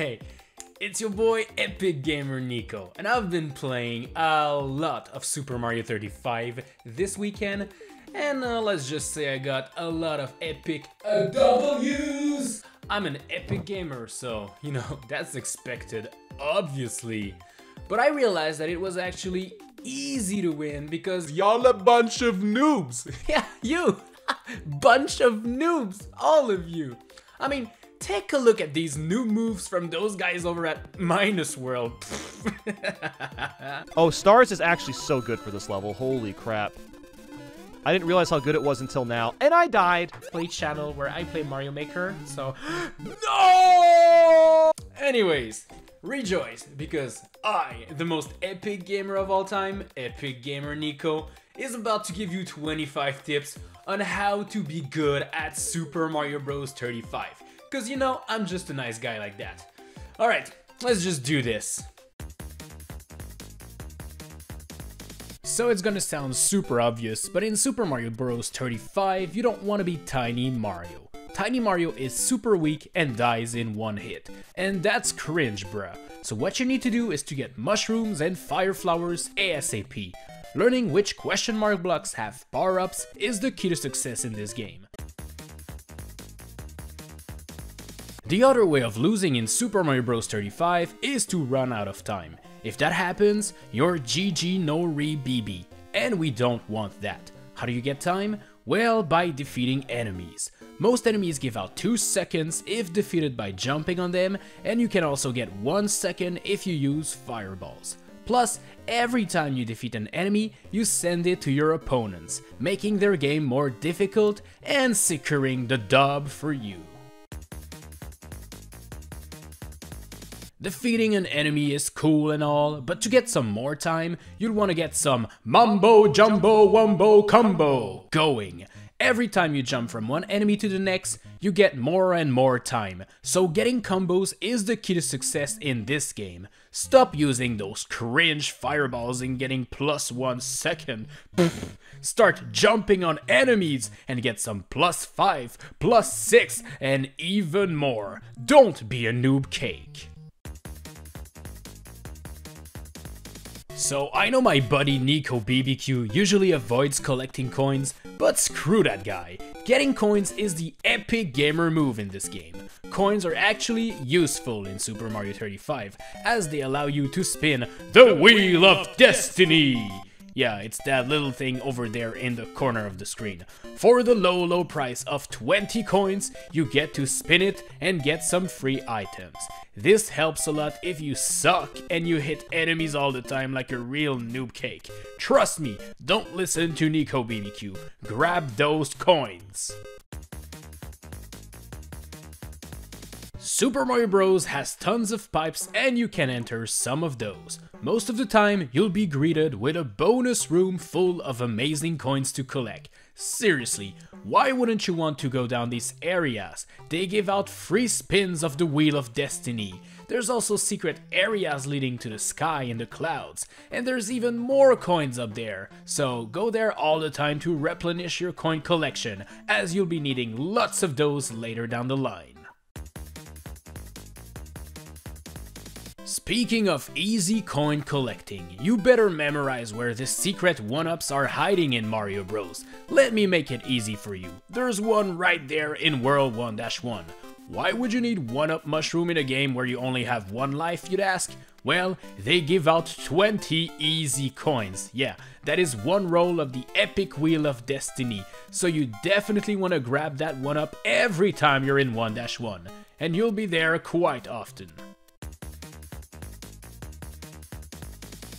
Hey, it's your boy Epic Gamer Nico, and I've been playing a lot of Super Mario 35 this weekend, and let's just say I got a lot of epic W's. I'm an epic gamer, so, you know, that's expected, obviously. But I realized that it was actually easy to win because y'all a bunch of noobs. Yeah, you! Bunch of noobs, all of you. I mean, take a look at these new moves from those guys over at Minus World. Oh, Stars is actually so good for this level. Holy crap. I didn't realize how good it was until now, and I died. Play channel where I play Mario Maker, so no! Anyways, rejoice, because I, the most epic gamer of all time, Epic Gamer Nico, is about to give you 25 tips on how to be good at Super Mario Bros. 35. Cause you know, I'm just a nice guy like that. Alright, let's just do this. So it's gonna sound super obvious, but in Super Mario Bros. 35, you don't want to be Tiny Mario. Tiny Mario is super weak and dies in one hit. And that's cringe, bruh. So what you need to do is to get mushrooms and fire flowers ASAP. Learning which question mark blocks have power-ups is the key to success in this game. The other way of losing in Super Mario Bros. 35 is to run out of time. If that happens, you're GG no re BB, and we don't want that. How do you get time? Well, by defeating enemies. Most enemies give out 2 seconds if defeated by jumping on them, and you can also get 1 second if you use fireballs. Plus, every time you defeat an enemy, you send it to your opponents, making their game more difficult and securing the dub for you. Defeating an enemy is cool and all, but to get some more time, you'll want to get some Mambo Jumbo Wombo Combo going. Every time you jump from one enemy to the next, you get more and more time, so getting combos is the key to success in this game. Stop using those cringe fireballs and getting +1 second. Start jumping on enemies and get some +5, +6, and even more. Don't be a noob cake. So I know my buddy Nicobbq usually avoids collecting coins, but screw that guy. Getting coins is the epic gamer move in this game. Coins are actually useful in Super Mario 35, as they allow you to spin the Wheel of Destiny. Yeah, it's that little thing over there in the corner of the screen. For the low price of 20 coins, you get to spin it and get some free items. This helps a lot if you suck and you hit enemies all the time like a real noob cake. Trust me, don't listen to Nicobbq. Grab those coins. Super Mario Bros. Has tons of pipes and you can enter some of those. Most of the time, you'll be greeted with a bonus room full of amazing coins to collect. Seriously, why wouldn't you want to go down these areas? They give out free spins of the Wheel of Destiny. There's also secret areas leading to the sky and the clouds. And there's even more coins up there. So go there all the time to replenish your coin collection, as you'll be needing lots of those later down the line. Speaking of easy coin collecting, you better memorize where the secret 1-ups are hiding in Mario Bros. Let me make it easy for you. There's one right there in World 1-1. Why would you need 1-up mushroom in a game where you only have 1 life, you'd ask? Well, they give out 20 easy coins. Yeah, that is 1 roll of the epic Wheel of Destiny. So you definitely want to grab that 1-up every time you're in 1-1. And you'll be there quite often.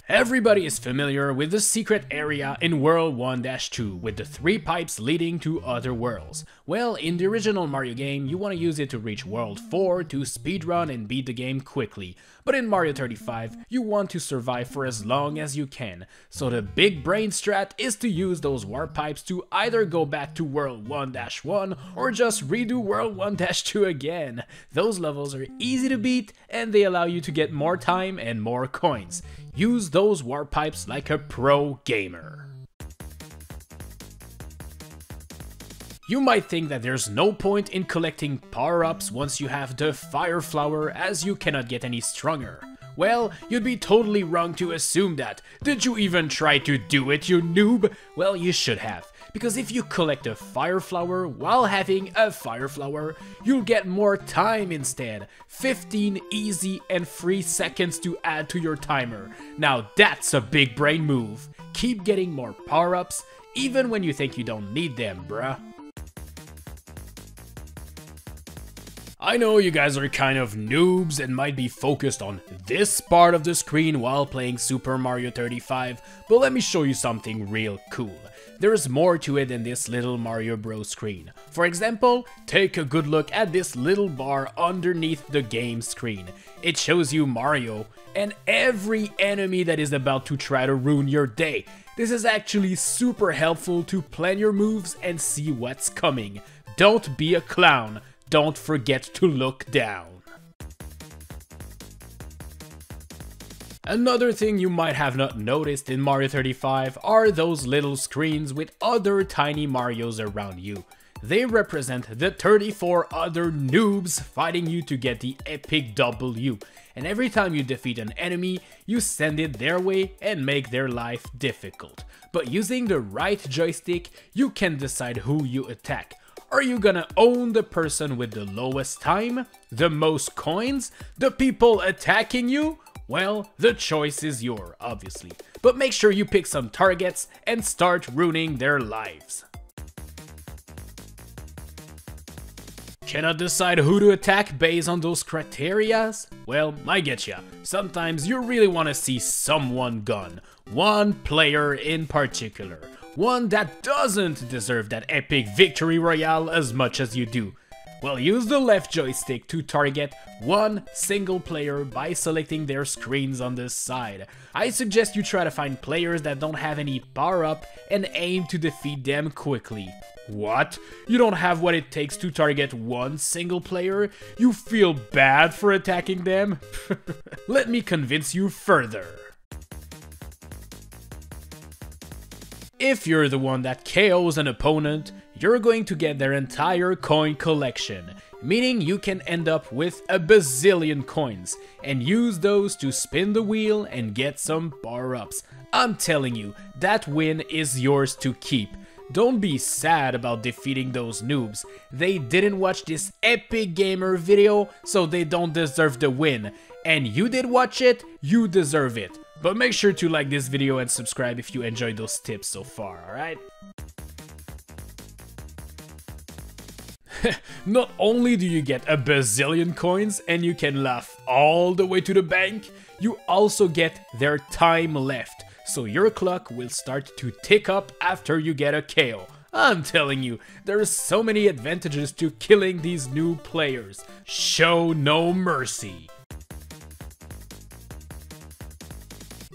Everybody is familiar with the secret area in World 1-2 with the 3 pipes leading to other worlds. Well, in the original Mario game, you want to use it to reach World 4 to speedrun and beat the game quickly. But in Mario 35, you want to survive for as long as you can. So the big brain strat is to use those warp pipes to either go back to World 1-1 or just redo World 1-2 again. Those levels are easy to beat and they allow you to get more time and more coins. Use those warp pipes like a pro gamer. You might think that there's no point in collecting power-ups once you have the Fire Flower, as you cannot get any stronger. Well, you'd be totally wrong to assume that. Did you even try to do it, you noob? Well, you should have. Because if you collect a Fire Flower while having a Fire Flower, you'll get more time instead. 15 easy and free seconds to add to your timer. Now that's a big brain move. Keep getting more power-ups, even when you think you don't need them, bruh. I know you guys are kind of noobs and might be focused on this part of the screen while playing Super Mario 35, but let me show you something real cool. There's more to it than this little Mario Bros screen. For example, take a good look at this little bar underneath the game screen. It shows you Mario and every enemy that is about to try to ruin your day. This is actually super helpful to plan your moves and see what's coming. Don't be a clown. Don't forget to look down. Another thing you might have not noticed in Mario 35 are those little screens with other tiny Marios around you. They represent the 34 other noobs fighting you to get the epic W. And every time you defeat an enemy, you send it their way and make their life difficult. But using the right joystick, you can decide who you attack. Are you gonna own the person with the lowest time? The most coins? The people attacking you? Well, the choice is yours, obviously. But make sure you pick some targets and start ruining their lives. Cannot decide who to attack based on those criterias? Well, I get ya. Sometimes you really want to see someone gone. One player in particular. One that doesn't deserve that epic victory royale as much as you do. Well, use the left joystick to target one single player by selecting their screens on this side. I suggest you try to find players that don't have any power up and aim to defeat them quickly. What? You don't have what it takes to target one single player? You feel bad for attacking them? Let me convince you further. If you're the one that KOs an opponent, you're going to get their entire coin collection, meaning you can end up with a bazillion coins and use those to spin the wheel and get some power-ups. I'm telling you, that win is yours to keep. Don't be sad about defeating those noobs. They didn't watch this epic gamer video, so they don't deserve the win. And you did watch it, you deserve it. But make sure to like this video and subscribe if you enjoyed those tips so far, alright? Not only do you get a bazillion coins and you can laugh all the way to the bank, you also get their time left. So your clock will start to tick up after you get a KO. I'm telling you, there's so many advantages to killing these new players. Show no mercy.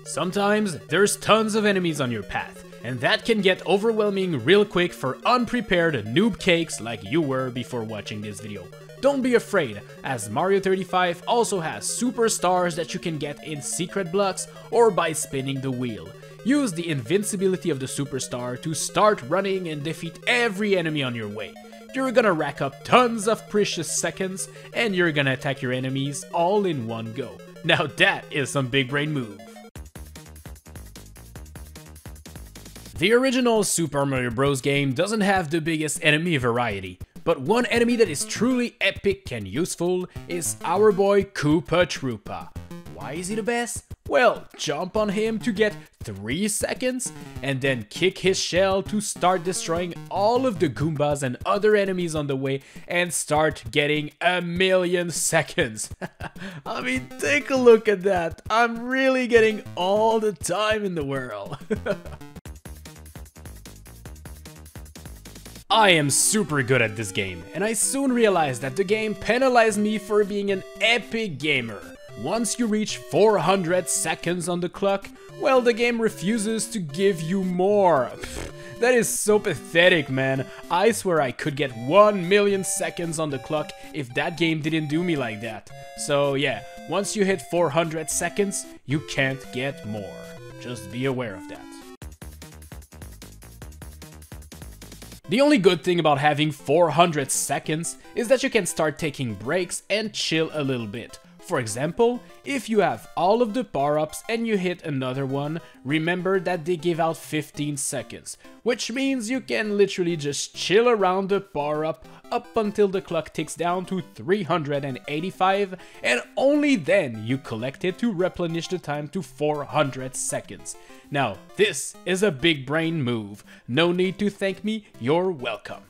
Sometimes there's tons of enemies on your path, and that can get overwhelming real quick for unprepared noob cakes like you were before watching this video. Don't be afraid, as Mario 35 also has superstars that you can get in secret blocks or by spinning the wheel. Use the invincibility of the superstar to start running and defeat every enemy on your way. You're gonna rack up tons of precious seconds and you're gonna attack your enemies all in one go. Now that is some big brain move. The original Super Mario Bros. Game doesn't have the biggest enemy variety, but one enemy that is truly epic and useful is our boy KOOPA TROOPA. Why is he the best? Well, jump on him to get 3 seconds, and then kick his shell to start destroying all of the Goombas and other enemies on the way and start getting 1,000,000 seconds. I mean, take a look at that. I'm really getting all the time in the world. I am super good at this game, and I soon realized that the game penalized me for being an epic gamer. Once you reach 400 seconds on the clock, well, the game refuses to give you more. That is so pathetic, man. I swear I could get 1,000,000 seconds on the clock if that game didn't do me like that. So yeah, once you hit 400 seconds, you can't get more. Just be aware of that. The only good thing about having 400 seconds is that you can start taking breaks and chill a little bit. For example, if you have all of the power-ups and you hit another one, remember that they give out 15 seconds, which means you can literally just chill around the power-up up until the clock ticks down to 385, and only then you collect it to replenish the time to 400 seconds. Now, this is a big brain move. No need to thank me, you're welcome.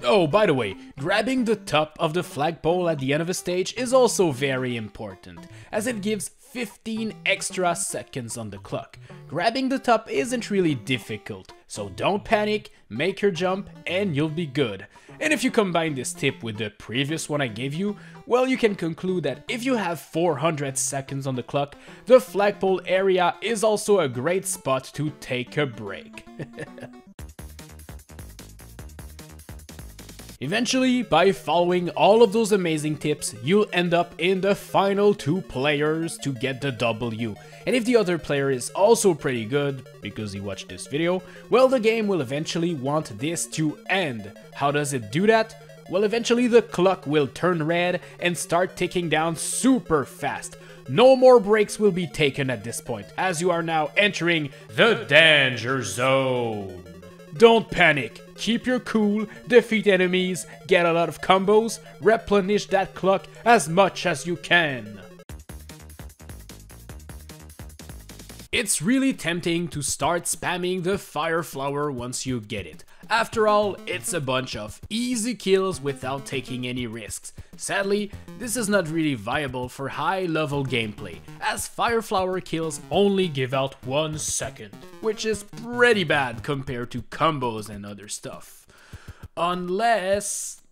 Oh, by the way, grabbing the top of the flagpole at the end of a stage is also very important, as it gives 15 extra seconds on the clock. Grabbing the top isn't really difficult, so don't panic, make your jump, and you'll be good. And if you combine this tip with the previous one I gave you, well, you can conclude that if you have 400 seconds on the clock, the flagpole area is also a great spot to take a break. Eventually, by following all of those amazing tips, you'll end up in the final 2 players to get the W. And if the other player is also pretty good, because he watched this video, well, the game will eventually want this to end. How does it do that? Well, eventually the clock will turn red and start ticking down super fast. No more breaks will be taken at this point, as you are now entering the danger zone. Don't panic, keep your cool, defeat enemies, get a lot of combos, replenish that clock as much as you can. It's really tempting to start spamming the fire flower once you get it. After all, it's a bunch of easy kills without taking any risks. Sadly, this is not really viable for high level gameplay, as fire flower kills only give out 1 second, which is pretty bad compared to combos and other stuff. Unless...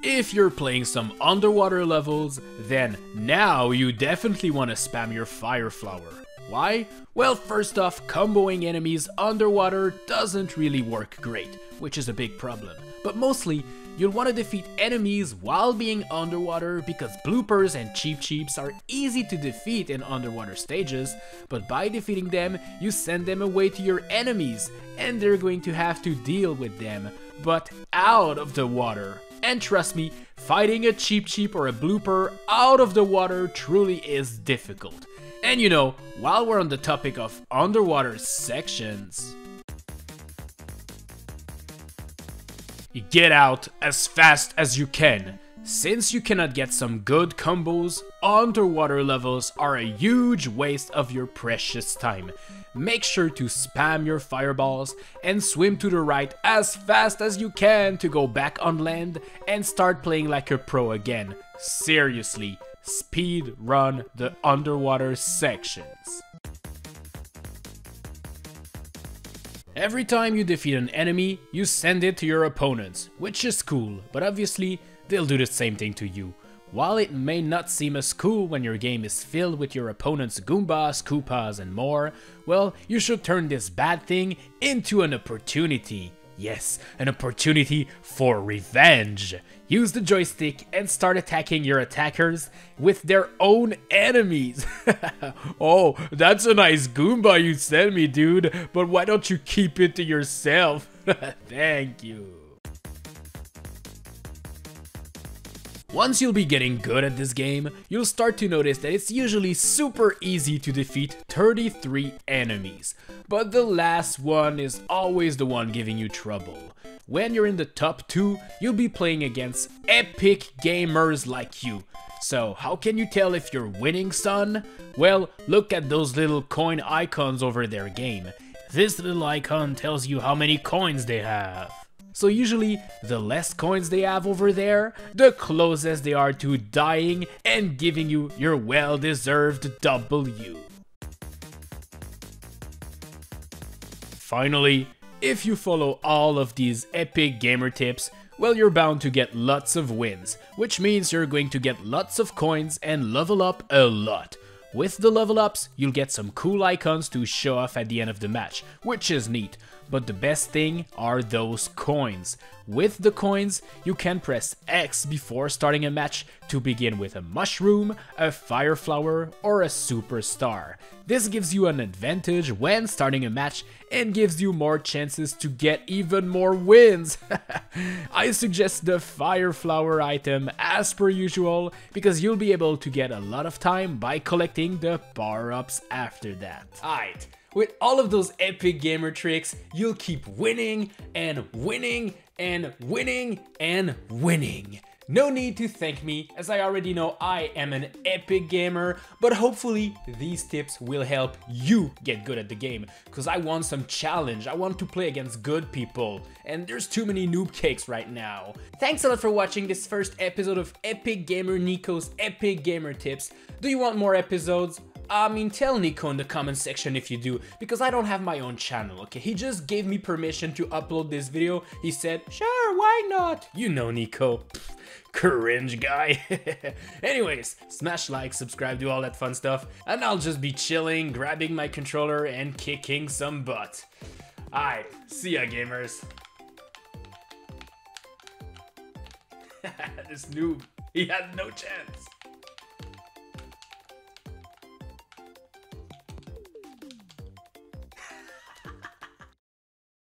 if you're playing some underwater levels, then now you definitely want to spam your fire flower. Why? Well, first off, comboing enemies underwater doesn't really work great, which is a big problem. But mostly, you'll want to defeat enemies while being underwater because bloopers and cheeps are easy to defeat in underwater stages, but by defeating them, you send them away to your enemies, and they're going to have to deal with them, but out of the water. And trust me, fighting a cheep or a blooper out of the water truly is difficult. And you know, while we're on the topic of underwater sections, you get out as fast as you can. Since you cannot get some good combos, underwater levels are a huge waste of your precious time. Make sure to spam your fireballs and swim to the right as fast as you can to go back on land and start playing like a pro again. Seriously, speed run the underwater sections. Every time you defeat an enemy, you send it to your opponents, which is cool, but obviously they'll do the same thing to you. While it may not seem as cool when your game is filled with your opponent's Goombas, Koopas and more, well, you should turn this bad thing into an opportunity. Yes, an opportunity for revenge. Use the joystick and start attacking your attackers with their own enemies. Oh, that's a nice Goomba you sent me, dude, but why don't you keep it to yourself? Thank you. Once you'll be getting good at this game, you'll start to notice that it's usually super easy to defeat 33 enemies, but the last one is always the one giving you trouble. When you're in the top 2, you'll be playing against epic gamers like you. So how can you tell if you're winning, son? Well, look at those little coin icons over their game. This little icon tells you how many coins they have. So usually, the less coins they have over there, the closest they are to dying and giving you your well-deserved W. Finally, if you follow all of these epic gamer tips, well, you're bound to get lots of wins, which means you're going to get lots of coins and level up a lot. With the level ups, you'll get some cool icons to show off at the end of the match, which is neat. but the best thing are those coins. With the coins, you can press X before starting a match to begin with a mushroom, a fire flower, or a superstar. This gives you an advantage when starting a match and gives you more chances to get even more wins. I suggest the fire flower item as per usual, because you'll be able to get a lot of time by collecting the power-ups after that. Alright. With all of those epic gamer tricks, you'll keep winning and winning and winning and winning. No need to thank me, as I already know I am an epic gamer, but hopefully these tips will help you get good at the game, because I want some challenge. I want to play against good people, and there's too many noob cakes right now. Thanks a lot for watching this first episode of Epic Gamer Nico's Epic Gamer Tips. Do you want more episodes? I mean, tell Nico in the comment section if you do, because I don't have my own channel, okay? He just gave me permission to upload this video. He said, sure, why not? You know Nico. Cringe guy. Anyways, smash like, subscribe, do all that fun stuff, and I'll just be chilling, grabbing my controller and kicking some butt. Alright, see ya gamers. This noob, he had no chance.